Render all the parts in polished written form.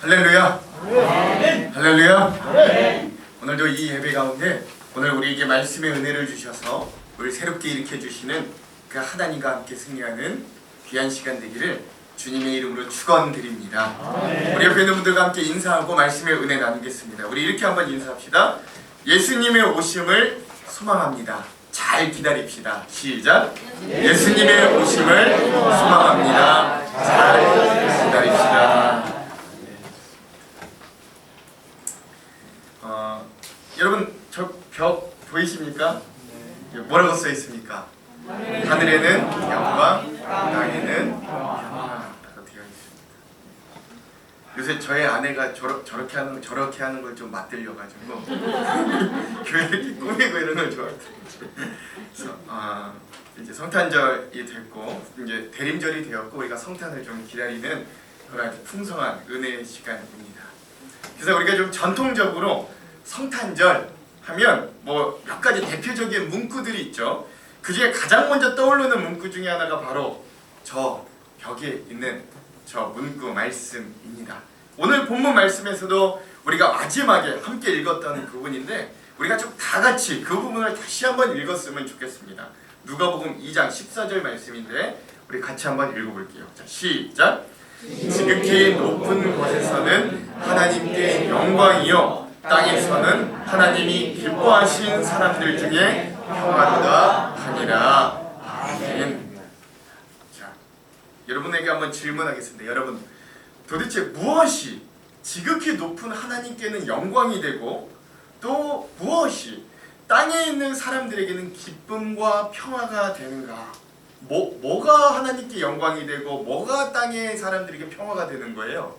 할렐루야. 아멘. 할렐루야. 아멘. 오늘도 이 예배 가운데 오늘 우리에게 말씀의 은혜를 주셔서 우리 새롭게 일으켜 주시는 그 하나님과 함께 승리하는 귀한 시간 되기를 주님의 이름으로 축원드립니다. 아멘. 우리 옆에 있는 분들과 함께 인사하고 말씀의 은혜 나누겠습니다. 우리 이렇게 한번 인사합시다. 예수님의 오심을 소망합니다. 잘 기다립시다. 시작. 예수님의 오심을 소망합니다. 잘 기다립시다. 여러분 저 벽 보이십니까? 뭐라고 써 있습니까? 하늘에는 영광, 땅에는 평화라고 되어 있습니다. 요새 저의 아내가 저렇게 하는 걸 좀 맛들려가지고 교회 이렇게 꾸미고 이런 걸 좋아하더라고요. 그래서 이제 성탄절이 됐고 이제 대림절이 되었고 우리가 성탄을 좀 기다리는 그런 아주 풍성한 은혜의 시간입니다. 그래서 우리가 좀 전통적으로 성탄절 하면 뭐 몇 가지 대표적인 문구들이 있죠. 그 중에 가장 먼저 떠오르는 문구 중에 하나가 바로 저 벽에 있는 저 문구 말씀입니다. 오늘 본문 말씀에서도 우리가 마지막에 함께 읽었던 부분인데 우리가 좀 다 같이 그 부분을 다시 한번 읽었으면 좋겠습니다. 누가복음 2장 14절 말씀인데 우리 같이 한번 읽어볼게요. 자, 시작! 지극히 높은 곳에서는 하나님께 영광이요 땅에서는 하나님이 기뻐하신 사람들 중에 평화로다 하니라. 아멘. 자, 여러분에게 한번 질문하겠습니다. 여러분, 도대체 무엇이 지극히 높은 하나님께는 영광이 되고 또 무엇이 땅에 있는 사람들에게는 기쁨과 평화가 되는가? 뭐가 하나님께 영광이 되고 뭐가 땅의 사람들에게 평화가 되는 거예요?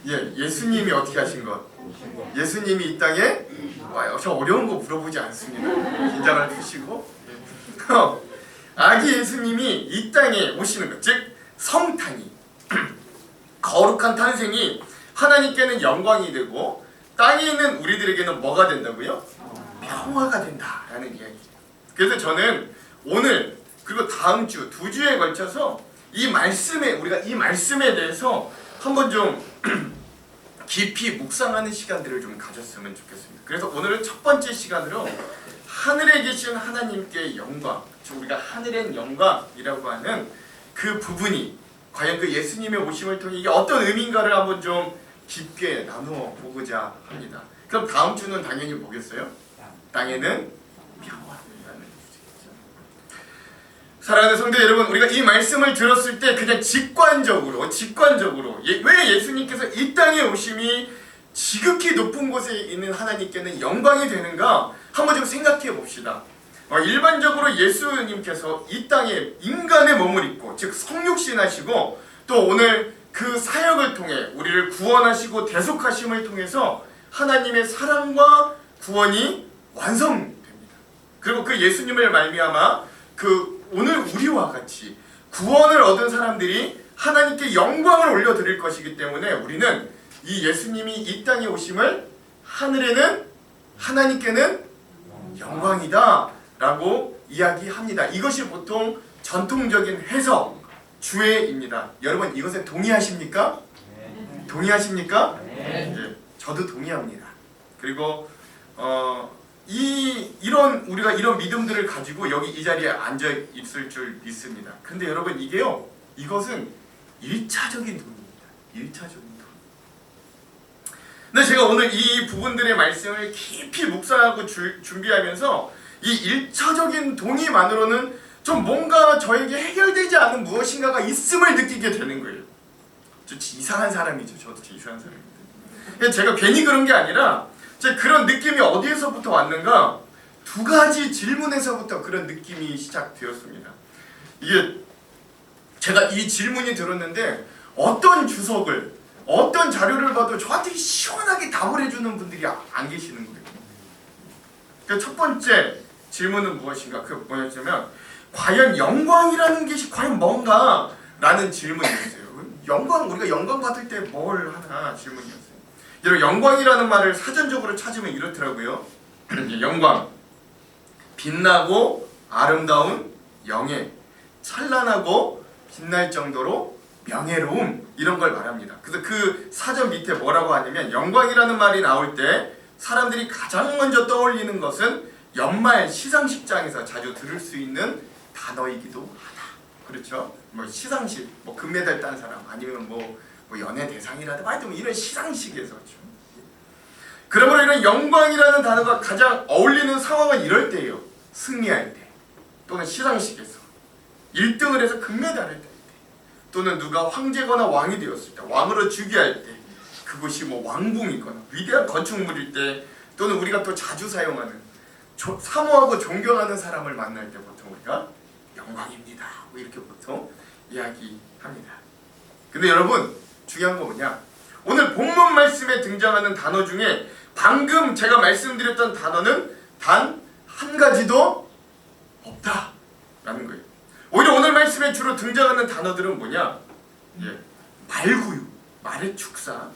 예수님이 어떻게 하신 것? 예수님이 이 땅에 와요. 저 어려운 거 물어보지 않습니다. 긴장을 푸시고 아기 예수님이 이 땅에 오시는 것, 즉 성탄이 거룩한 탄생이 하나님께는 영광이 되고 땅에 있는 우리들에게는 뭐가 된다고요? 평화가 된다라는 이야기. 그래서 저는 오늘 그리고 다음 주 2주에 걸쳐서 우리가 이 말씀에 대해서 한번 좀 깊이 묵상하는 시간들을 좀 가졌으면 좋겠습니다. 그래서 오늘은 첫 번째 시간으로 하늘에 계신 하나님께 영광, 우리가 하늘엔 영광이라고 하는 그 부분이 과연 그 예수님의 오심을 통해 이게 어떤 의미인가를 한번 좀 깊게 나누어 보고자 합니다. 그럼 다음 주는 당연히 뭐겠어요? 땅에는 평화라는 주제죠. 사랑하는 성도 여러분, 우리가 이 말씀을 들었을 때 그냥 직관적으로 왜 예수님께서 이 땅에 오심이 지극히 높은 곳에 있는 하나님께는 영광이 되는가 한번 좀 생각해 봅시다. 일반적으로 예수님께서 이 땅에 인간의 몸을 입고 즉 성육신 하시고 또 오늘 그 사역을 통해 우리를 구원하시고 대속하심을 통해서 하나님의 사랑과 구원이 완성됩니다. 그리고 그 예수님을 말미암아 그 오늘 우리와 같이 구원을 얻은 사람들이 하나님께 영광을 올려드릴 것이기 때문에 우리는 이 예수님이 이 땅에 오심을 하늘에는 하나님께는 영광이다 라고 이야기합니다. 이것이 보통 전통적인 해석 주의입니다. 여러분 이것에 동의하십니까? 네. 동의하십니까? 네. 저도 동의합니다. 그리고 우리가 이런 믿음들을 가지고 여기 이 자리에 앉아 있을 줄 믿습니다. 근데 여러분 이것은 1차적인 동의입니다. 1차적인 동의. 근데 제가 오늘 이 부분들의 말씀을 깊이 묵상하고 준비하면서 이 1차적인 동의만으로는 좀 뭔가 저에게 해결되지 않은 무엇인가가 있음을 느끼게 되는 거예요. 저 이상한 사람이죠. 저도 이상한 사람입니다. 제가 괜히 그런 게 아니라 그런 느낌이 어디에서부터 왔는가? 2가지 질문에서부터 그런 느낌이 시작되었습니다. 이게 제가 이 질문이 들었는데 어떤 주석을 어떤 자료를 봐도 저한테 시원하게 답을 해주는 분들이 안 계시는 거예요. 그러니까 첫 번째 질문은 무엇인가? 그 뭐였냐면 과연 영광이라는 것이 과연 뭔가? 라는 질문이었어요. 우리가 영광 받을 때 뭘 하나 질문이었어요. 여러분 영광이라는 말을 사전적으로 찾으면 이렇더라고요. 영광, 빛나고 아름다운 영예, 찬란하고 빛날 정도로 명예로움 이런 걸 말합니다. 그래서 그 사전 밑에 뭐라고 하냐면 영광이라는 말이 나올 때 사람들이 가장 먼저 떠올리는 것은 연말 시상식장에서 자주 들을 수 있는 단어이기도 하다. 그렇죠? 뭐 시상식, 뭐 금메달 딴 사람 아니면 뭐 연예 대상이라든가 하여튼 뭐 이런 시상식에서 그렇죠? 그러므로 이런 영광이라는 단어가 가장 어울리는 상황은 이럴 때예요. 승리할 때 또는 시상식에서 1등을 해서 금메달을 딸 때 또는 누가 황제거나 왕이 되었을 때 왕으로 즉위할 때 그것이 뭐 왕궁이거나 위대한 건축물일 때 또는 우리가 또 자주 사용하는 사모하고 존경하는 사람을 만날 때 보통 우리가 영광입니다 뭐 이렇게 보통 이야기합니다. 근데 여러분 중요한 거 뭐냐, 오늘 본문 말씀에 등장하는 단어 중에 방금 제가 말씀드렸던 단어는 단 한 가지도 없다라는 거예요. 오히려 오늘 말씀에 주로 등장하는 단어들은 뭐냐, 말구유, 말의 축사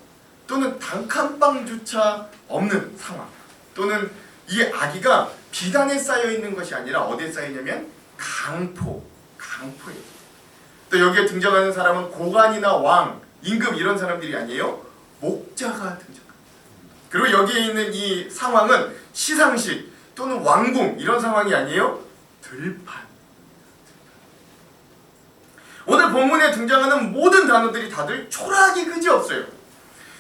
또는 단칸방조차 없는 상황, 또는 이 아기가 비단에 쌓여 있는 것이 아니라 어디에 쌓여 있냐면 강포에. 또 여기에 등장하는 사람은 고관이나 왕, 임금 이런 사람들이 아니에요. 목자가 등장합니다. 그리고 여기에 있는 이 상황은 시상식 또는 왕궁 이런 상황이 아니에요. 들판. 오늘 본문에 등장하는 모든 단어들이 다들 초라하기 그지없어요.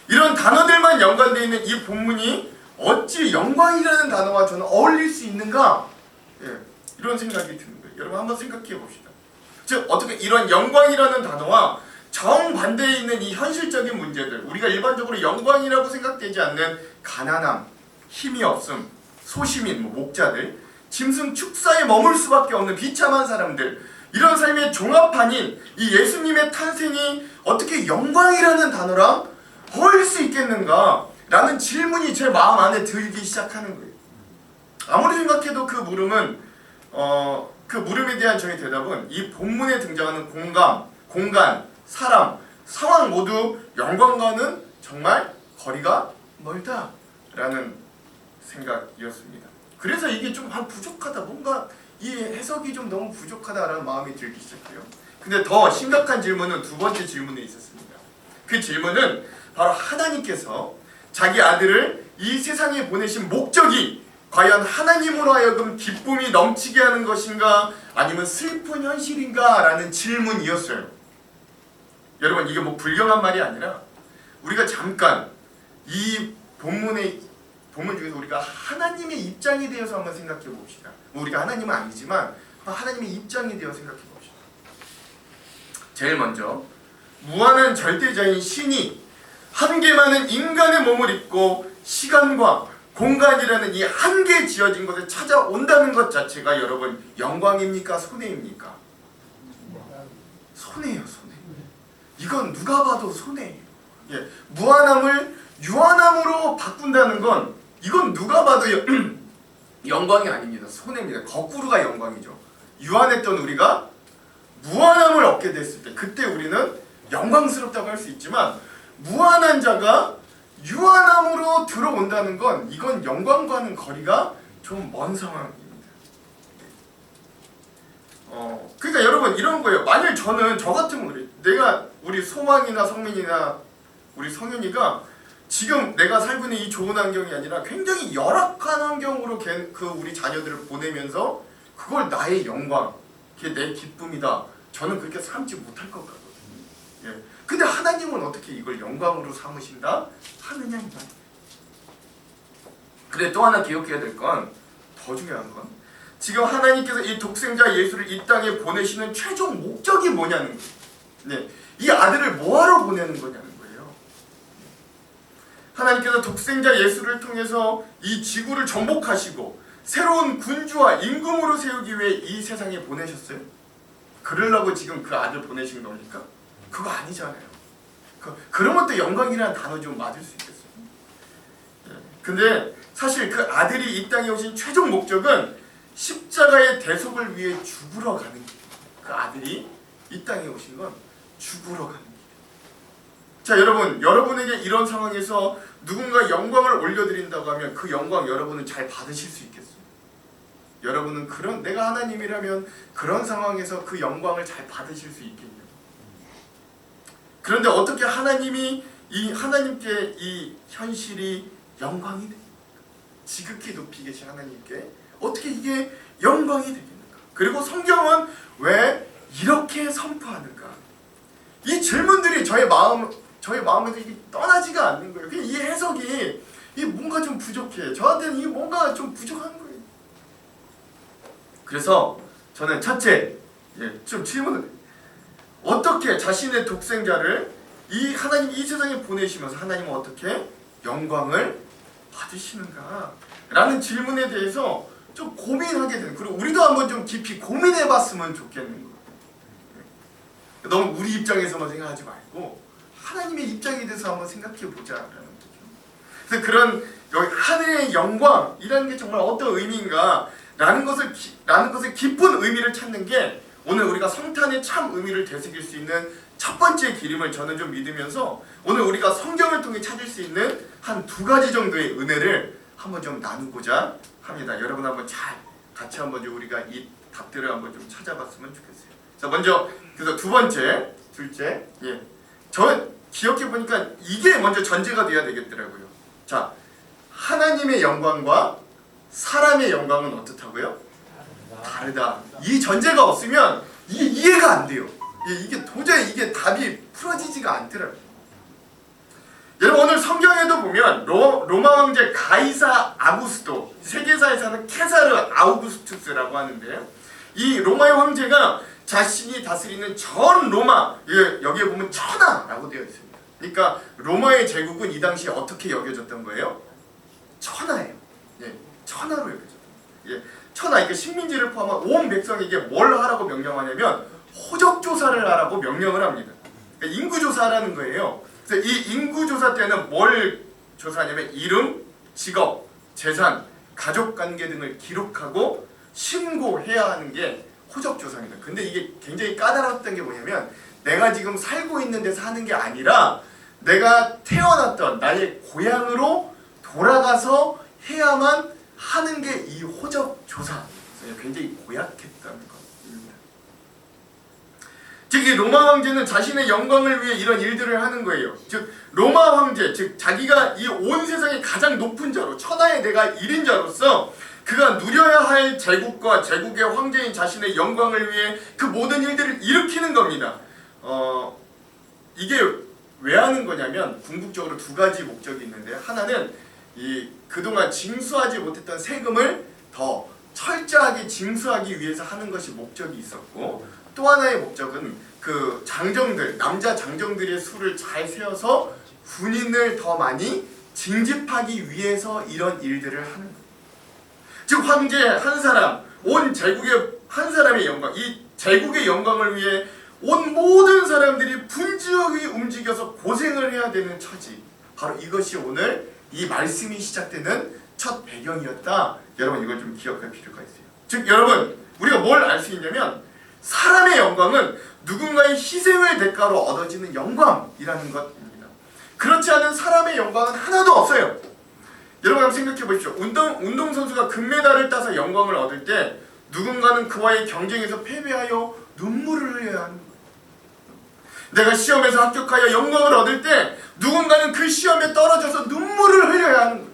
이런 단어들만 연관되어 있는 이 본문이 어찌 영광이라는 단어와 저는 어울릴 수 있는가? 이런 생각이 드는 거예요. 여러분 한번 생각해 봅시다. 즉 어떻게 이런 영광이라는 단어와 정반대에 있는 이 현실적인 문제들, 우리가 일반적으로 영광이라고 생각되지 않는 가난함, 힘이 없음, 소시민, 목자들, 짐승 축사에 머물 수밖에 없는 비참한 사람들, 이런 삶의 종합판인 이 예수님의 탄생이 어떻게 영광이라는 단어랑 어울릴 수 있겠는가? 라는 질문이 제 마음 안에 들기 시작하는 거예요. 아무리 생각해도 그 물음은 그 물음에 대한 저의 대답은 이 본문에 등장하는 공간, 사람, 상황 모두 영광과는 정말 거리가 멀다라는 생각이었습니다. 그래서 이게 좀 부족하다, 뭔가 이 해석이 좀 너무 부족하다라는 마음이 들기 시작해요. 근데 더 심각한 질문은 두 번째 질문에 있었습니다. 그 질문은 바로 하나님께서 자기 아들을 이 세상에 보내신 목적이 과연 하나님으로 하여금 기쁨이 넘치게 하는 것인가 아니면 슬픈 현실인가 라는 질문이었어요. 여러분 이게 뭐 불경한 말이 아니라 우리가 잠깐 이 본문 중에서 우리가 하나님의 입장이 되어서 한번 생각해 봅시다. 우리가 하나님은 아니지만 하나님의 입장이 되어 생각해 봅시다. 제일 먼저 무한한 절대자인 신이 한계 많은 인간의 몸을 입고 시간과 공간이라는 이 한계에 지어진 곳에 찾아온다는 것 자체가 여러분 영광입니까? 손해입니까? 손해예요. 손해. 이건 누가 봐도 손해예요. 무한함을 유한함으로 바꾼다는 건 이건 누가 봐도 영광이 아닙니다. 손해입니다. 거꾸로가 영광이죠. 유한했던 우리가 무한함을 얻게 됐을 때 그때 우리는 영광스럽다고 할 수 있지만 무한한 자가 유한함으로 들어온다는 건 이건 영광과는 거리가 좀 먼 상황입니다. 그러니까 여러분 이런 거예요. 만일 저는 저 같으면 우리 소망이나 성민이나 우리 성윤이가 지금 내가 살고 있는 이 좋은 환경이 아니라 굉장히 열악한 환경으로 우리 자녀들을 보내면서 그걸 나의 영광, 그게 내 기쁨이다. 저는 그렇게 삼지 못할 것 같거든요. 근데 하나님은 어떻게 이걸 영광으로 삼으신다? 하느냐. 근데 또 하나 기억해야 될 건, 더 중요한 건 지금 하나님께서 이 독생자 예수를 이 땅에 보내시는 최종 목적이 뭐냐는 거예요. 이 아들을 뭐하러 보내는 거냐는 거예요. 하나님께서 독생자 예수를 통해서 이 지구를 정복하시고 새로운 군주와 임금으로 세우기 위해 이 세상에 보내셨어요? 그러려고 지금 그 아들 보내신 겁니까? 그거 아니잖아요. 그러면 또 영광이라는 단어 좀 맞을 수 있겠어요. 근데 사실 그 아들이 이 땅에 오신 최종 목적은 십자가의 대속을 위해 죽으러 가는 길. 그 아들이 이 땅에 오신 건 죽으러 가는 길. 자 여러분, 여러분에게 이런 상황에서 누군가 영광을 올려드린다고 하면 그 영광 여러분은 잘 받으실 수 있겠어요? 여러분은 내가 하나님이라면 그런 상황에서 그 영광을 잘 받으실 수 있겠냐? 그런데 어떻게 하나님께 이 현실이 영광이 됩니까? 지극히 높이 계신 하나님께 어떻게 이게 영광이 되겠는가? 그리고 성경은 왜 이렇게 선포하는가? 이 질문들이 저의 마음에서 이게 떠나지가 않는 거예요. 이 해석이 이 뭔가 좀 부족해. 저한테는 이 뭔가 좀 부족한 거예요. 그래서 저는 첫째, 좀 질문을 해요. 어떻게 자신의 독생자를 이 하나님 이 세상에 보내시면서 하나님은 어떻게 영광을 받으시는가? 라는 질문에 대해서 좀 고민하게 되는, 그리고 우리도 한번 좀 깊이 고민해봤으면 좋겠는 거예요. 너무 우리 입장에서만 생각하지 말고 하나님의 입장에 대해서 한번 생각해보자라는 거죠. 그래서 그런 여기 하늘의 영광이라는 게 정말 어떤 의미인가? 라는 것을 깊은 의미를 찾는 게 오늘 우리가 성탄의 참 의미를 되새길 수 있는 첫 번째 길임을 저는 좀 믿으면서 오늘 우리가 성경을 통해 찾을 수 있는 한 두 가지 정도의 은혜를 한번 좀 나누고자 합니다. 여러분 한번 잘 같이 한번 좀 우리가 이 답들을 한번 좀 찾아봤으면 좋겠어요. 자, 먼저 그래서 둘째, 저 기억해 보니까 이게 먼저 전제가 돼야 되겠더라고요. 자, 하나님의 영광과 사람의 영광은 어떻다고요? 다르다. 이 전제가 없으면 이게 이해가 안 돼요. 이게 도저히 이게 답이 풀어지지가 않더라고요. 여러분 오늘 성경에도 보면 로마 황제 가이사 아구스토, 세계사에 사는 케사르 아우구스투스라고 하는데요. 이 로마의 황제가 자신이 다스리는 전 로마, 여기에 보면 천하라고 되어 있습니다. 그러니까 로마의 제국은 이 당시에 어떻게 여겨졌던 거예요? 천하예요. 천하로 여겨졌던 거예요. 천하, 그러니까 식민지를 포함한 온 백성에게 뭘 하라고 명령하냐면 호적조사를 하라고 명령을 합니다. 그러니까 인구조사라는 거예요. 그래서 이 인구조사 때는 뭘 조사하냐면 이름, 직업, 재산, 가족관계 등을 기록하고 신고해야 하는 게 호적조사입니다. 근데 이게 굉장히 까다로웠던 게 뭐냐면 내가 지금 살고 있는 데서 하는 게 아니라 내가 태어났던 나의 고향으로 돌아가서 해야만 하는 게 이 호적조사. 굉장히 고약했다는 것입니다. 즉 이 로마 황제는 자신의 영광을 위해 이런 일들을 하는 거예요. 즉 로마 황제, 즉 자기가 이 온 세상의 가장 높은 자로, 천하의 내가 1인자로서 그가 누려야 할 제국과 제국의 황제인 자신의 영광을 위해 그 모든 일들을 일으키는 겁니다. 이게 왜 하는 거냐면 궁극적으로 두 가지 목적이 있는데, 하나는 이 그동안 징수하지 못했던 세금을 더 철저하게 징수하기 위해서 하는 것이 목적이 있었고, 또 하나의 목적은 그 장정들, 남자 장정들의 수를 잘 세워서 군인을 더 많이 징집하기 위해서 이런 일들을 하는 거예요. 즉 황제 한 사람, 온 제국의 한 사람의 영광, 이 제국의 영광을 위해 온 모든 사람들이 분주하게 움직여서 고생을 해야 되는 처지, 바로 이것이 오늘 이 말씀이 시작되는 첫 배경이었다. 여러분 이걸 좀 기억할 필요가 있어요. 즉 여러분 우리가 뭘 알 수 있냐면 사람의 영광은 누군가의 희생을 대가로 얻어지는 영광이라는 것입니다. 그렇지 않은 사람의 영광은 하나도 없어요. 여러분 한번 생각해 보십시오. 운동선수가 금메달을 따서 영광을 얻을 때 누군가는 그와의 경쟁에서 패배하여 눈물을 흘려야 하는 거예요. 내가 시험에서 합격하여 영광을 얻을 때 누군가는 그 시험에 떨어져서 눈물을 흘려야 하는 거예요.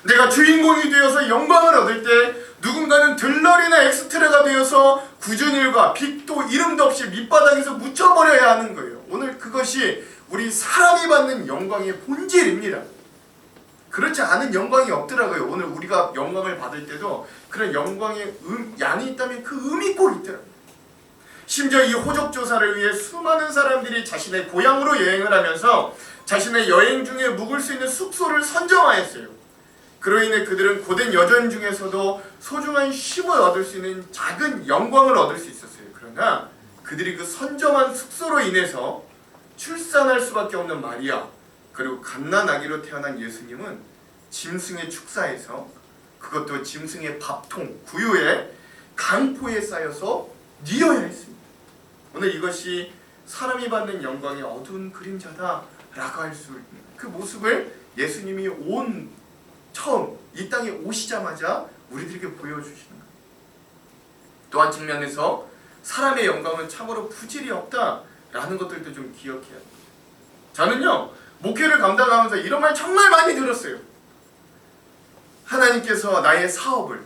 내가 주인공이 되어서 영광을 얻을 때 누군가는 들러리나 엑스트라가 되어서 굳은 일과 빚도 이름도 없이 밑바닥에서 묻혀버려야 하는 거예요. 오늘 그것이 우리 사람이 받는 영광의 본질입니다. 그렇지 않은 영광이 없더라고요. 오늘 우리가 영광을 받을 때도 그런 영광의 양이 있다면 그 음이 꼭 있더라고요. 심지어 이 호적조사를 위해 수많은 사람들이 자신의 고향으로 여행을 하면서 자신의 여행 중에 묵을 수 있는 숙소를 선정하였어요. 그로 인해 그들은 고된 여정 중에서도 소중한 쉼을 얻을 수 있는 작은 영광을 얻을 수 있었어요. 그러나 그들이 그 선정한 숙소로 인해서 출산할 수밖에 없는 마리아, 그리고 갓난아기로 태어난 예수님은 짐승의 축사에서, 그것도 짐승의 밥통, 구유에, 강포에 쌓여서 뉘어야 했습니다. 오늘 이것이 사람이 받는 영광의 어두운 그림자다라고 할 수 있는 그 모습을 예수님이 처음 이 땅에 오시자마자 우리들에게 보여주시는 거예요. 또 한 측면에서 사람의 영광은 참으로 부질이 없다라고 라는 것들도 좀 기억해야 돼요. 저는요 목회를 감당하면서 이런 말 정말 많이 들었어요. 하나님께서 나의 사업을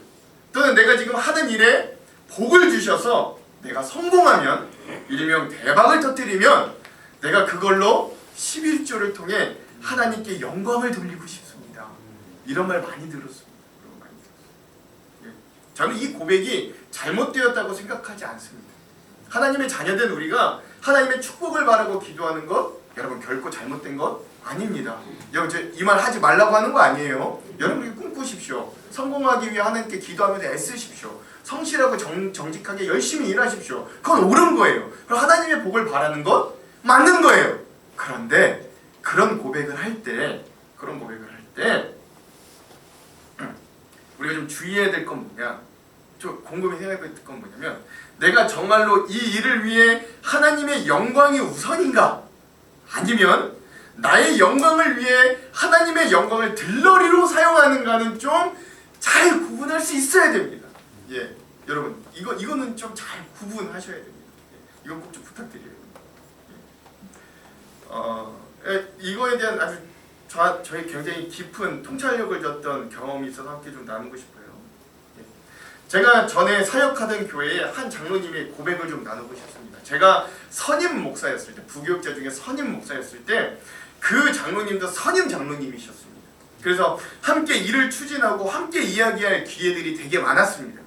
또는 내가 지금 하는 일에 복을 주셔서 내가 성공하면 일명 대박을 터뜨리면 내가 그걸로 11조를 통해 하나님께 영광을 돌리고 싶습니다. 이런 말 많이 들었습니다. 저는 이 고백이 잘못되었다고 생각하지 않습니다. 하나님의 자녀된 우리가 하나님의 축복을 바라고 기도하는 것 여러분 결코 잘못된 것 아닙니다. 여러분 이 말 하지 말라고 하는 거 아니에요. 여러분이 꿈꾸십시오. 성공하기 위해 하나님께 기도하면서 애쓰십시오. 성실하고 정직하게 열심히 일하십시오. 그건 옳은 거예요. 그럼 하나님의 복을 바라는 것 맞는 거예요. 그런데 그런 고백을 할 때 우리가 좀 주의해야 될 건 뭐냐, 좀 곰곰이 생각해야 될 건 뭐냐면 내가 정말로 이 일을 위해 하나님의 영광이 우선인가, 아니면 나의 영광을 위해 하나님의 영광을 들러리로 사용하는가는 좀 잘 구분할 수 있어야 됩니다. 예, 여러분 이거는 좀 잘 구분하셔야 됩니다. 예, 이건 꼭 좀 부탁드려요. 이거에 대한 아주 저희 굉장히 깊은 통찰력을 줬던 경험이 있어서 함께 좀 나누고 싶어요. 예. 제가 전에 사역하던 교회에 한 장로님의 고백을 좀 나누고 싶습니다. 제가 선임 목사였을 때, 부교육자 중에 선임 목사였을 때 그 장로님도 선임 장로님이셨습니다. 그래서 함께 일을 추진하고 함께 이야기할 기회들이 되게 많았습니다.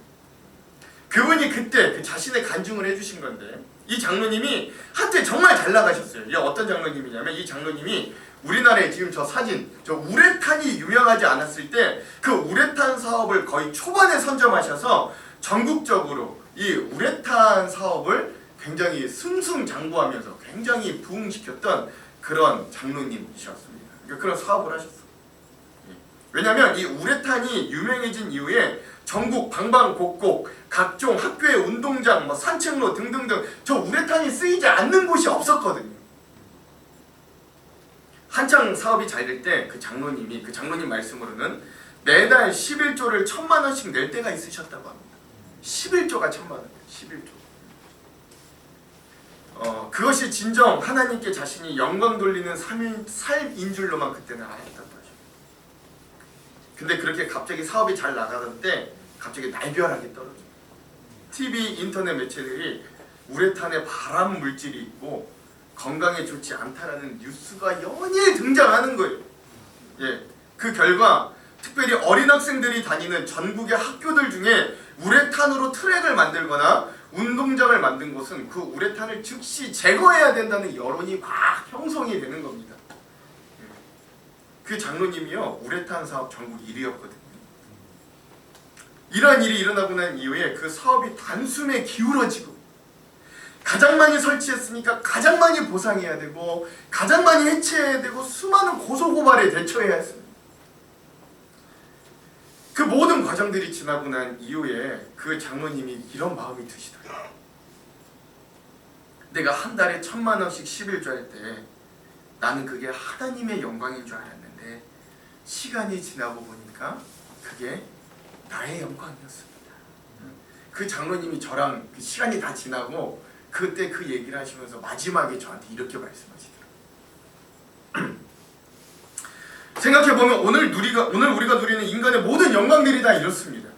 그분이 그때 그 자신의 간증을 해주신 건데, 이 장로님이 한때 정말 잘 나가셨어요. 이 어떤 장로님이냐면, 이 장로님이 우리나라에 지금 저 사진, 저 우레탄이 유명하지 않았을 때 그 우레탄 사업을 거의 초반에 선점하셔서 전국적으로 이 우레탄 사업을 굉장히 승승장구하면서 굉장히 부흥시켰던 그런 장로님이셨습니다. 그러니까 그런 사업을 하셨어요. 왜냐하면 이 우레탄이 유명해진 이후에 전국 방방곡곡 각종 학교의 운동장, 뭐 산책로 등등등 저 우레탄이 쓰이지 않는 곳이 없었거든요. 한창 사업이 잘 될 때 그 장로님 말씀으로는 매달 11조를 1,000만 원씩 낼 때가 있으셨다고 합니다. 11조가 1,000만 원, 11조. 그것이 진정 하나님께 자신이 영광 돌리는 삶인 줄로만 그때는 알았다고 하죠. 근데 그렇게 갑자기 사업이 잘 나가던 때 갑자기 날벼락이 떨어져요. TV, 인터넷 매체들이 우레탄에 발암 물질이 있고 건강에 좋지 않다라는 뉴스가 연일 등장하는 거예요. 예, 그 결과 특별히 어린 학생들이 다니는 전국의 학교들 중에 우레탄으로 트랙을 만들거나 운동장을 만든 곳은 그 우레탄을 즉시 제거해야 된다는 여론이 막 형성이 되는 겁니다. 그 장로님이요 우레탄 사업 전국 1위였거든요. 이러한 일이 일어나고 난 이후에 그 사업이 단숨에 기울어지고 가장 많이 설치했으니까 가장 많이 보상해야 되고 가장 많이 해체해야 되고 수많은 고소고발에 대처해야 했습니다. 그 모든 과정들이 지나고 난 이후에 그 장로님이 이런 마음이 드시더라고요. 내가 한 달에 1,000만 원씩 11조 할 때 나는 그게 하나님의 영광인 줄 알았는데 시간이 지나고 보니까 그게 나의 영광이었습니다. 그 장로님이 저랑 그 시간이 다 지나고 그때 그 얘기를 하시면서 마지막에 저한테 이렇게 말씀하시더라고요. 생각해보면 오늘 우리가 누리는 인간의 모든 영광들이 다 이렇습니다.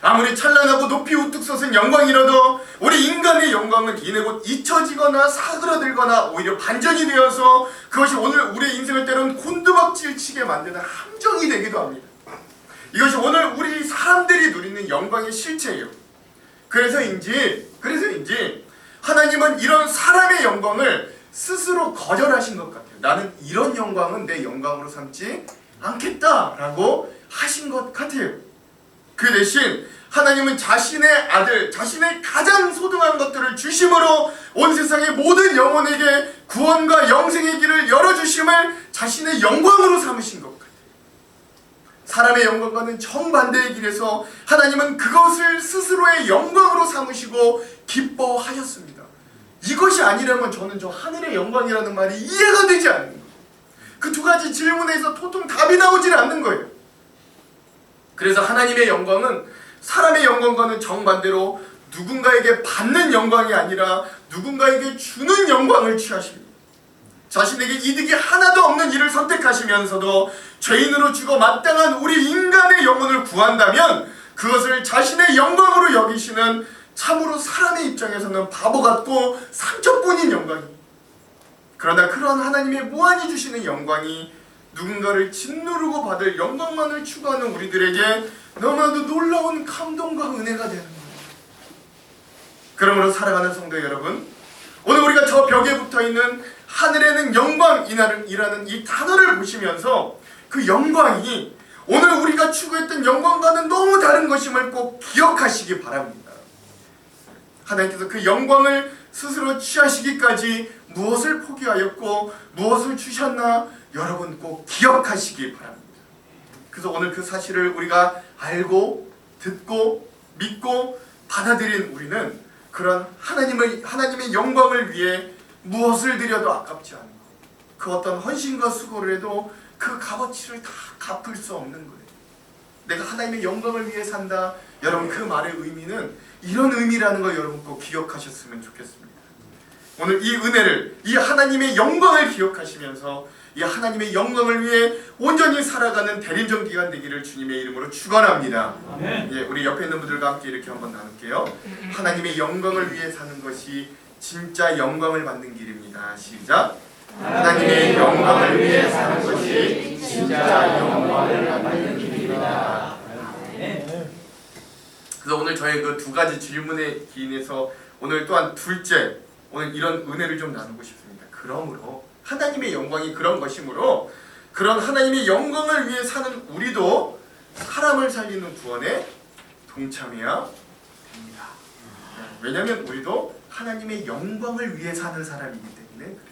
아무리 찬란하고 높이 우뚝 솟은 영광이라도 우리 인간의 영광은 이내 곧 잊혀지거나 사그라들거나 오히려 반전이 되어서 그것이 오늘 우리의 인생을 때로는 곤두박질 치게 만드는 함정이 되기도 합니다. 이것이 오늘 우리 사람들이 누리는 영광의 실체예요. 그래서인지 하나님은 이런 사람의 영광을 스스로 거절하신 것 같아요. 나는 이런 영광은 내 영광으로 삼지 않겠다라고 하신 것 같아요. 그 대신 하나님은 자신의 아들, 자신의 가장 소중한 것들을 주심으로 온 세상의 모든 영혼에게 구원과 영생의 길을 열어주심을 자신의 영광으로 삼으신 것 같아요. 사람의 영광과는 정반대의 길에서 하나님은 그것을 스스로의 영광으로 삼으시고 기뻐하셨습니다. 이것이 아니라면 저는 저 하늘의 영광이라는 말이 이해가 되지 않는 거예요. 그 두 가지 질문에서 도통 답이 나오질 않는 거예요. 그래서 하나님의 영광은 사람의 영광과는 정반대로 누군가에게 받는 영광이 아니라 누군가에게 주는 영광을 취하십니다. 자신에게 이득이 하나도 없는 일을 선택하시면서도 죄인으로 죽어 마땅한 우리 인간의 영혼을 구한다면 그것을 자신의 영광으로 여기시는 참으로 사람의 입장에서는 바보 같고 상처뿐인 영광입니다. 그러나 그런 하나님의 무한히 주시는 영광이 누군가를 짓누르고 받을 영광만을 추구하는 우리들에게 너무나도 놀라운 감동과 은혜가 되는 거예요. 그러므로 사랑하는 성도 여러분, 오늘 우리가 저 벽에 붙어있는 하늘에는 영광이라는 이 단어를 보시면서 그 영광이 오늘 우리가 추구했던 영광과는 너무 다른 것임을 꼭 기억하시기 바랍니다. 하나님께서 그 영광을 스스로 취하시기까지 무엇을 포기하였고 무엇을 주셨나 여러분 꼭 기억하시기 바랍니다. 그래서 오늘 그 사실을 우리가 알고 듣고 믿고 받아들인 우리는 그런 하나님의 영광을 위해 무엇을 드려도 아깝지 않은 것, 그 어떤 헌신과 수고를 해도 그 값어치를 다 갚을 수 없는 거예요. 내가 하나님의 영광을 위해 산다. 여러분 그 말의 의미는 이런 의미라는 걸 여러분 꼭 기억하셨으면 좋겠습니다. 오늘 이 은혜를, 이 하나님의 영광을 기억하시면서 이 하나님의 영광을 위해 온전히 살아가는 대림전 기간 되기를 주님의 이름으로 축원합니다. 예, 우리 옆에 있는 분들과 함께 이렇게 한번 나눌게요. 하나님의 영광을 위해 사는 것이 진짜 영광을 받는 길입니다. 시작. 하나님의 영광을 위해 사는 것이 진짜 영광을 받는 길입니다. 그래서 오늘 저의 그 두 가지 질문에 기인해서 오늘 또한 둘째, 오늘 이런 은혜를 좀 나누고 싶습니다. 그러므로 하나님의 영광이 그런 것이므로 그런 하나님의 영광을 위해 사는 우리도 사람을 살리는 구원에 동참해야 됩니다. 왜냐하면 우리도 하나님의 영광을 위해 사는 사람이기 때문에 그래요.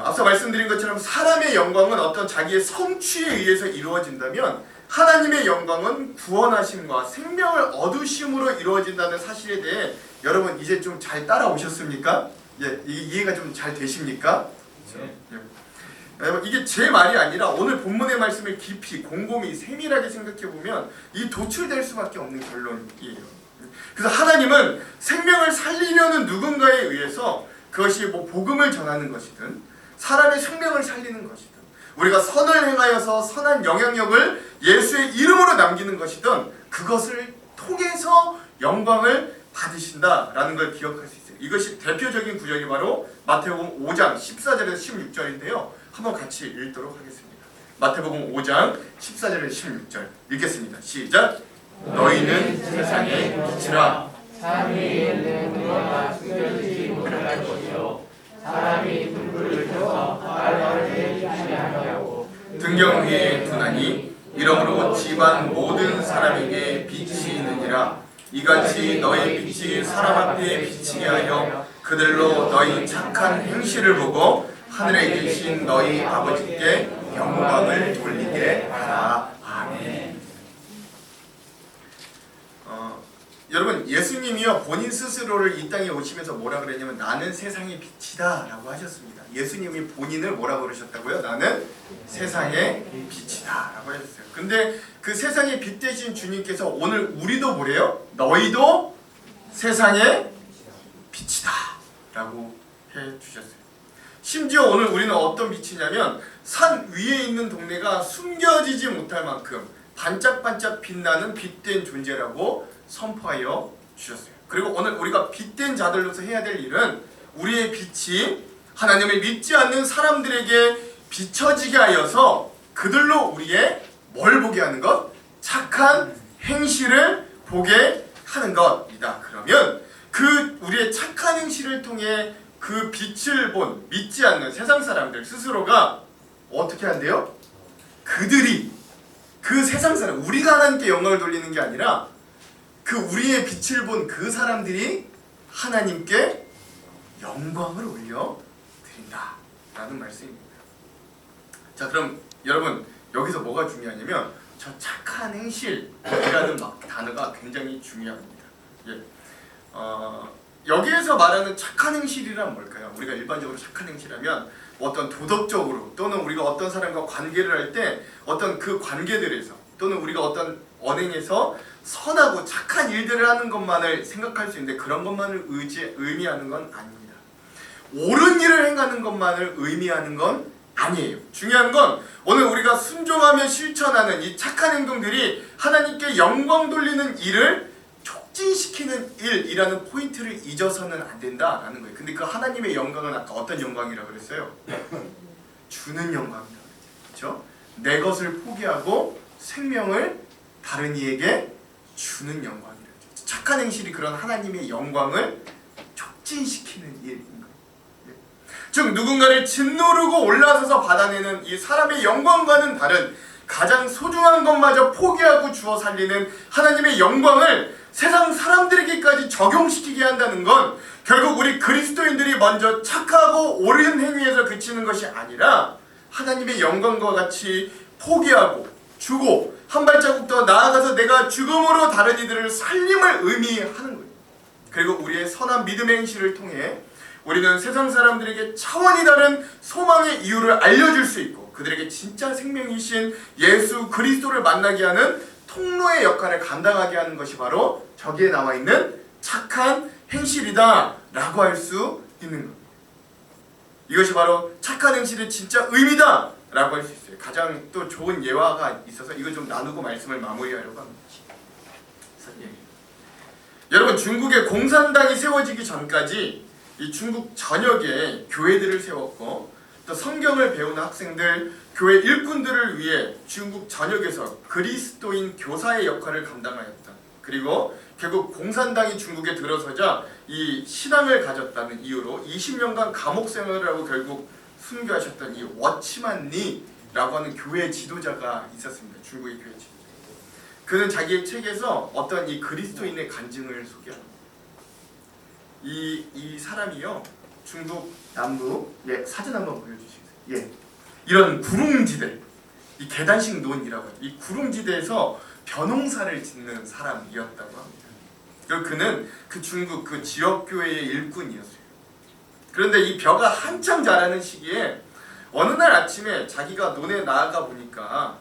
앞서 말씀드린 것처럼 사람의 영광은 어떤 자기의 성취에 의해서 이루어진다면 하나님의 영광은 구원하심과 생명을 얻으심으로 이루어진다는 사실에 대해 여러분 이제 좀 잘 따라오셨습니까? 예, 이해가 좀 잘 되십니까? 네. 여러분 이게 제 말이 아니라 오늘 본문의 말씀을 깊이 곰곰이 세밀하게 생각해보면 이 도출될 수밖에 없는 결론이에요. 그래서 하나님은 생명을 살리려는 누군가에 의해서 그것이 뭐 복음을 전하는 것이든 사람의 생명을 살리는 것이든 우리가 선을 행하여서 선한 영향력을 예수의 이름으로 남기는 것이든 그것을 통해서 영광을 받으신다라는 걸 기억할 수 있어요. 이것이 대표적인 구절이 바로 마태복음 5장 14절에서 16절인데요. 한번 같이 읽도록 하겠습니다. 마태복음 5장 14절에서 16절 읽겠습니다. 시작. 너희는 세상의 빛이라. 사람이 있는 그러나 숨겨지지 못할 것이요 사람이 불을 켜서 말하게 하시하고 등경 위에 두나니 이러므로 집안 모든 사람에게 빛이 있느니라. 이같이 너희 빛이 사람 앞에 비치게 하여 그들로 너희 착한 행실을 보고 하늘에 계신 너희 아버지께 영광을 돌리게 하라. 아멘. 여러분 예수님이요 본인 스스로를 이 땅에 오시면서 뭐라 그랬냐면 나는 세상의 빛이다 라고 하셨습니다. 예수님이 본인을 뭐라고 그러셨다고요? 나는 세상의 빛이다 라고 하셨어요. 근데 그 세상의 빛 되신 주님께서 오늘 우리도 뭐래요? 너희도 세상의 빛이다 라고 해주셨어요. 심지어 오늘 우리는 어떤 빛이냐면 산 위에 있는 동네가 숨겨지지 못할 만큼 반짝반짝 빛나는 빛된 존재라고 선포하여 주셨어요. 그리고 오늘 우리가 빛된 자들로서 해야 될 일은 우리의 빛이 하나님을 믿지 않는 사람들에게 비춰지게 하여서 그들로 우리의 뭘 보게 하는 것? 착한 행실을 보게 하는 것이다. 그러면 그 우리의 착한 행실을 통해 그 빛을 본 믿지 않는 세상 사람들 스스로가 어떻게 한대요? 그들이 그 세상 사람, 우리가 하나님께 영광을 돌리는 게 아니라 그 우리의 빛을 본 그 사람들이 하나님께 영광을 올려드린다 라는 말씀입니다. 자 그럼 여러분 여기서 뭐가 중요하냐면 저 착한 행실이라는 단어가 굉장히 중요합니다. 예. 여기에서 말하는 착한 행실이란 뭘까요? 우리가 일반적으로 착한 행실하면 어떤 도덕적으로 또는 우리가 어떤 사람과 관계를 할 때 어떤 그 관계들에서 또는 우리가 어떤 언행에서 선하고 착한 일들을 하는 것만을 생각할 수 있는데 그런 것만을 의미하는 건 아닙니다. 옳은 일을 행하는 것만을 의미하는 건 아니에요. 중요한 건 오늘 우리가 순종하며 실천하는 이 착한 행동들이 하나님께 영광 돌리는 일을 촉진시키는 일이라는 포인트를 잊어서는 안 된다라는 거예요. 근데 그 하나님의 영광은 아까 어떤 영광이라고 그랬어요? 주는 영광이라고 그랬죠. 내 것을 포기하고 생명을 다른 이에게 주는 영광이라고 했죠. 착한 행실이 그런 하나님의 영광을 촉진시키는 일인 거예요. 즉 누군가를 짓누르고 올라서서 받아내는 이 사람의 영광과는 다른 가장 소중한 것마저 포기하고 주어 살리는 하나님의 영광을 세상 사람들에게까지 적용시키게 한다는 건 결국 우리 그리스도인들이 먼저 착하고 옳은 행위에서 그치는 것이 아니라 하나님의 영광과 같이 포기하고 주고 한 발자국 더 나아가서 내가 죽음으로 다른 이들을 살림을 의미하는 거예요. 그리고 우리의 선한 믿음의 행실을 통해 우리는 세상 사람들에게 차원이 다른 소망의 이유를 알려줄 수 있고 그들에게 진짜 생명이신 예수 그리스도를 만나게 하는 통로의 역할을 감당하게 하는 것이 바로 저기에 나와 있는 착한 행실이다 라고 할 수 있는 겁니다. 이것이 바로 착한 행실의 진짜 의미다 라고 할 수 있어요. 가장 또 좋은 예화가 있어서 이거 좀 나누고 말씀을 마무리하려고 합니다. 여러분 중국의 공산당이 세워지기 전까지 이 중국 전역에 교회들을 세웠고 또 성경을 배우는 학생들, 교회 일꾼들을 위해 중국 전역에서 그리스도인 교사의 역할을 감당하였다. 그리고 결국 공산당이 중국에 들어서자 이 신앙을 가졌다는 이유로 20년간 감옥 생활을 하고 결국 순교하셨던 이 워치만 리라고 하는 교회 지도자가 있었습니다. 중국의 교회 지도자. 그는 자기의 책에서 어떤 이 그리스도인의 간증을 소개합니다. 이 사람이요 중국 남부 사진 한번 보여주시겠어요? 이런 구릉지대 이 계단식 논이라고 해요. 이 구릉지대에서 벼농사를 짓는 사람이었다고 합니다. 그리고 그는 그 중국 그 지역 교회의 일꾼이었어요. 그런데 이 벼가 한참 자라는 시기에 어느 날 아침에 자기가 논에 나아가 보니까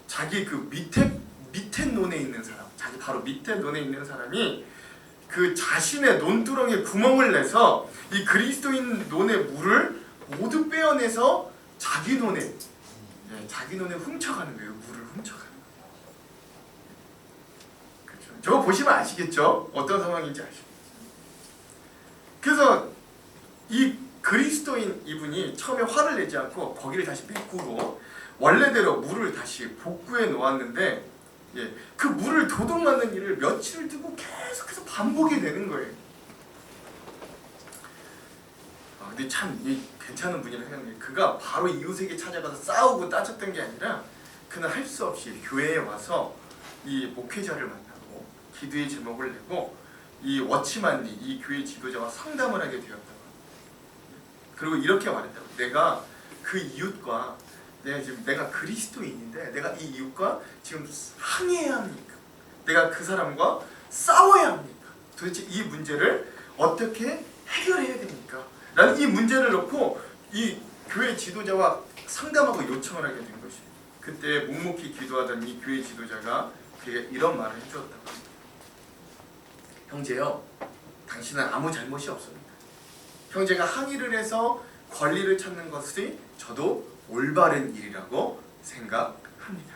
자기 그 밑에 논에 있는 사람, 자기 바로 밑에 논에 있는 사람이 그 자신의 논두렁에 구멍을 내서 이 그리스도인 논의 물을 모두 빼어내서 자기 논에 훔쳐가는 거예요. 물을 훔쳐가는 거예요. 그렇죠. 저거 보시면 아시겠죠? 어떤 상황인지 아시죠? 그래서 이 그리스도인 이분이 처음에 화를 내지 않고 거기를 다시 메꾸고 원래대로 물을 다시 복구해 놓았는데 그 물을 도둑맞는 일을 며칠을 두고 계속해서 반복이 되는 거예요. 근데 참 괜찮은 분이라 생각해요. 그가 바로 이웃에게 찾아가서 싸우고 따졌던 게 아니라 그는 할 수 없이 교회에 와서 이 목회자를 만나고 기도의 제목을 내고 이 워치만리 이 교회 지도자와 상담을 하게 되었다고 합니다. 그리고 이렇게 말했다고. 내가 그 이웃과 내가 그리스도인인데 내가 이 이웃과 지금 항의해야 합니까? 내가 그 사람과 싸워야 합니까? 도대체 이 문제를 어떻게 해결해야 됩니까? 라는 이 문제를 놓고 이 교회 지도자와 상담하고 요청을 하게 된 것이에요. 그때 묵묵히 기도하던 이 교회 지도자가 그에게 이런 말을 해주었다고 합니다. 형제요, 당신은 아무 잘못이 없습니다. 형제가 항의를 해서 권리를 찾는 것이 저도 올바른 일이라고 생각합니다.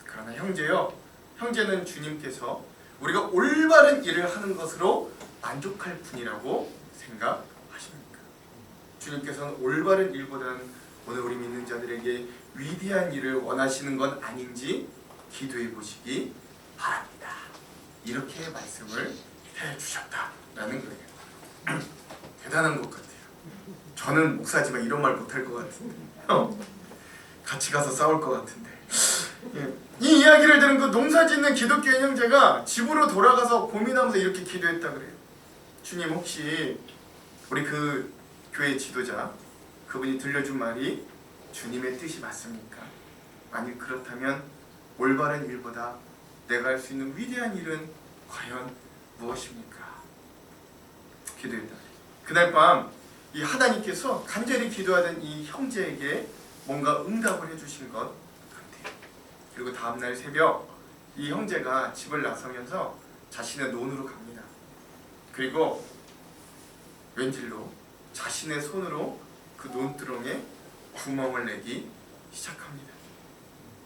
그러나 형제요, 형제는 주님께서 우리가 올바른 일을 하는 것으로 만족할 분이라고 생각하십니까? 주님께서는 올바른 일보다는 오늘 우리 믿는 자들에게 위대한 일을 원하시는 건 아닌지 기도해 보시기 바랍니다. 이렇게 말씀을 해주셨다라는 거예요. 대단한 것 같아요. 저는 목사지만 이런 말 못할 것 같은데 같이 가서 싸울 것 같은데 이 이야기를 들은 그 농사짓는 기독교인 형제가 집으로 돌아가서 고민하면서 이렇게 기도했다 그래요. 주님, 혹시 우리 그 교회 지도자 그분이 들려준 말이 주님의 뜻이 맞습니까? 만약 그렇다면 올바른 일보다 내가 할 수 있는 위대한 일은 과연 무엇입니까? 기도했다. 그날 밤 이 하나님께서 간절히 기도하던 이 형제에게 뭔가 응답을 해주신 것 같아요. 그리고 다음날 새벽 이 형제가 집을 나서면서 자신의 논으로 갑니다. 그리고 왠질로 자신의 손으로 그 논두렁에 구멍을 내기 시작합니다.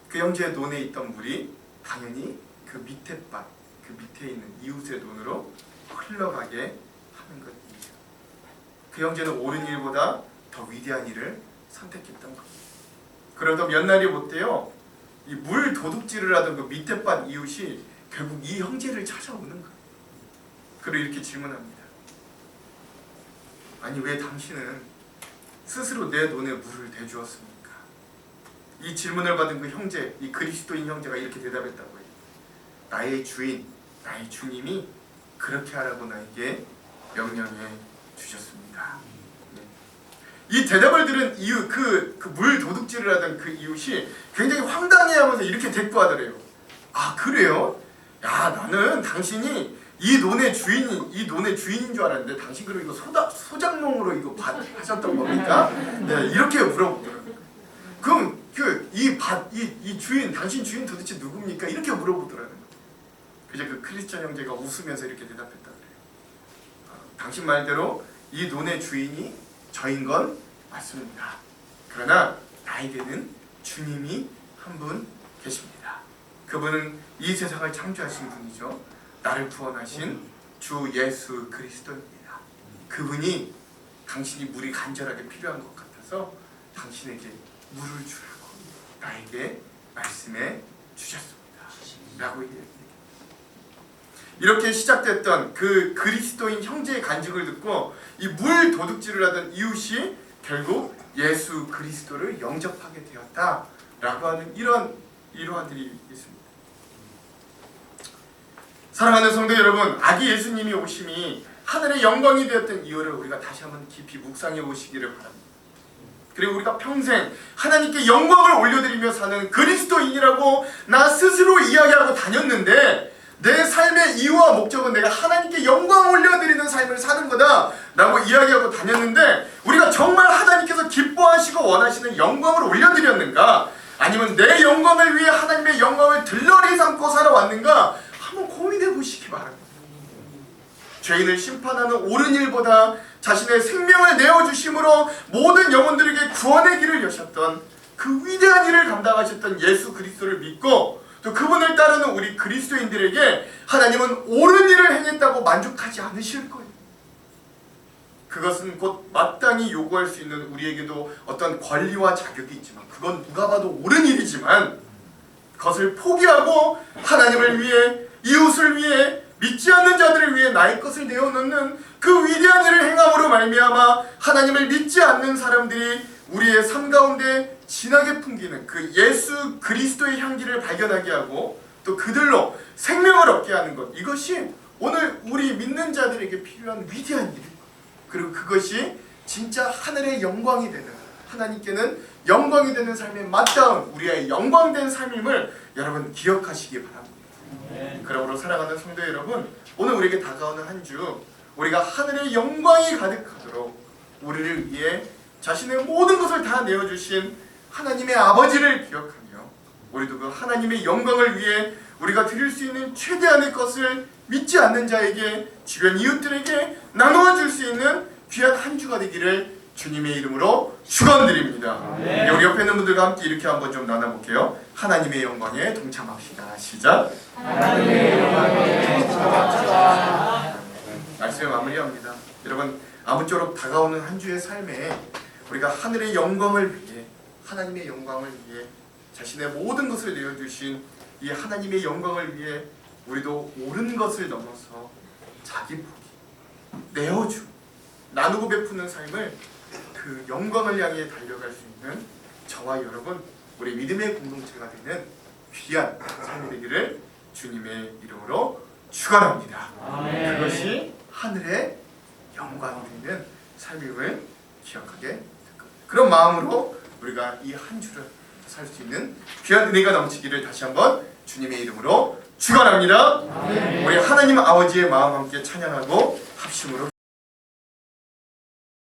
그 형제의 논에 있던 물이 당연히 그 밑에 밭, 그 밑에 있는 이웃의 논으로 흘러가게 하는 것입니다. 그 형제는 옳은 일보다 더 위대한 일을 선택했던 겁니다. 그러다 몇 날이 못 돼요. 이 물 도둑질을 하던 그 밑에 밭 이웃이 결국 이 형제를 찾아오는 거예요. 그리고 이렇게 질문합니다. 아니 왜 당신은 스스로 내 논에 물을 대주었습니까? 이 질문을 받은 그 형제, 이 그리스도인 형제가 이렇게 대답했다고 해요. 나의 주인, 나의 주님이 그렇게 하라고 나에게 명령해 주셨습니다. 네. 이 대답을 들은 이웃, 그 물 도둑질을 하던 그 이웃이 굉장히 황당해하면서 이렇게 대꾸하더래요. 아 그래요? 야 나는 당신이 이 논의 주인인 줄 알았는데 당신 그럼 이거 소장농으로 이거 하셨던 겁니까? 네 이렇게 물어보더라고요. 그럼 이 주인, 당신 주인 도대체 누굽니까? 이렇게 물어보더라고요. 그래서 그 크리스천 형제가 웃으면서 이렇게 대답했다 그래요. 당신 말대로 이 논의 주인이 저인 건 맞습니다. 그러나 나에게는 주님이 한 분 계십니다. 그분은 이 세상을 창조하신 분이죠. 나를 구원하신 주 예수 그리스도입니다. 그분이 당신이 물이 간절하게 필요한 것 같아서 당신에게 물을 주라고 나에게 말씀해 주셨습니다. 라고 얘기합니다. 이렇게 시작됐던 그 그리스도인 형제의 간증을 듣고 이 물 도둑질을 하던 이웃이 결국 예수 그리스도를 영접하게 되었다라고 하는 이런 일화들이 있습니다. 사랑하는 성도 여러분, 아기 예수님이 오심이 하늘의 영광이 되었던 이유를 우리가 다시 한번 깊이 묵상해 보시기를 바랍니다. 그리고 우리가 평생 하나님께 영광을 올려드리며 사는 그리스도인이라고 나 스스로 이야기하고 다녔는데 내 삶의 이유와 목적은 내가 하나님께 영광 올려드리는 삶을 사는 거다 라고 이야기하고 다녔는데 우리가 정말 하나님께서 기뻐하시고 원하시는 영광을 올려드렸는가? 아니면 내 영광을 위해 하나님의 영광을 들러리 삼고 살아왔는가? 한번 고민해 보시기 바랍니다. 죄인을 심판하는 옳은 일보다 자신의 생명을 내어주심으로 모든 영혼들에게 구원의 길을 여셨던 그 위대한 일을 감당하셨던 예수 그리스도를 믿고 또 그분을 따르는 우리 그리스도인들에게 하나님은 옳은 일을 행했다고 만족하지 않으실 거예요. 그것은 곧 마땅히 요구할 수 있는 우리에게도 어떤 권리와 자격이 있지만 그건 누가 봐도 옳은 일이지만 그것을 포기하고 하나님을 위해 이웃을 위해 믿지 않는 자들을 위해 나의 것을 내어놓는 그 위대한 일을 행함으로 말미암아 하나님을 믿지 않는 사람들이 우리의 삶 가운데 진하게 풍기는 그 예수 그리스도의 향기를 발견하게 하고 또 그들로 생명을 얻게 하는 것, 이것이 오늘 우리 믿는 자들에게 필요한 위대한 일입니다. 그리고 그것이 진짜 하늘의 영광이 되는, 하나님께는 영광이 되는 삶에 맞닿은 우리의 영광된 삶임을 여러분 기억하시기 바랍니다. 그러므로 사랑하는 성도 여러분, 오늘 우리에게 다가오는 한 주 우리가 하늘의 영광이 가득하도록 우리를 위해 자신의 모든 것을 다 내어주신 하나님의 아버지를 기억하며 우리도 그 하나님의 영광을 위해 우리가 드릴 수 있는 최대한의 것을 믿지 않는 자에게, 주변 이웃들에게 나누어 줄 수 있는 귀한 한 주가 되기를 주님의 이름으로 축원드립니다. 네, 우리 옆에 있는 분들과 함께 이렇게 한번 좀 나눠볼게요. 하나님의 영광에 동참합시다. 시작. 하나님의 영광에 동참합시다. 말씀을 마무리합니다. 여러분, 아무쪼록 다가오는 한 주의 삶에 우리가 하늘의 영광을 위해, 하나님의 영광을 위해 자신의 모든 것을 내어주신 이 하나님의 영광을 위해 우리도 옳은 것을 넘어서 자기 포기, 내어주, 나누고 베푸는 삶을, 그 영광을 향해 달려갈 수 있는 저와 여러분, 우리 믿음의 공동체가 되는 귀한 삶이 되기를 주님의 이름으로 축원합니다. 그것이 하늘의 영광이 되는 삶임을 기억하게 될 겁니다. 그런 마음으로 우리가 이 한 주를 살 수 있는 귀한 은혜가 넘치기를 다시 한번 주님의 이름으로 축원합니다. 우리 하나님 아버지의 마음 함께 찬양하고 합심으로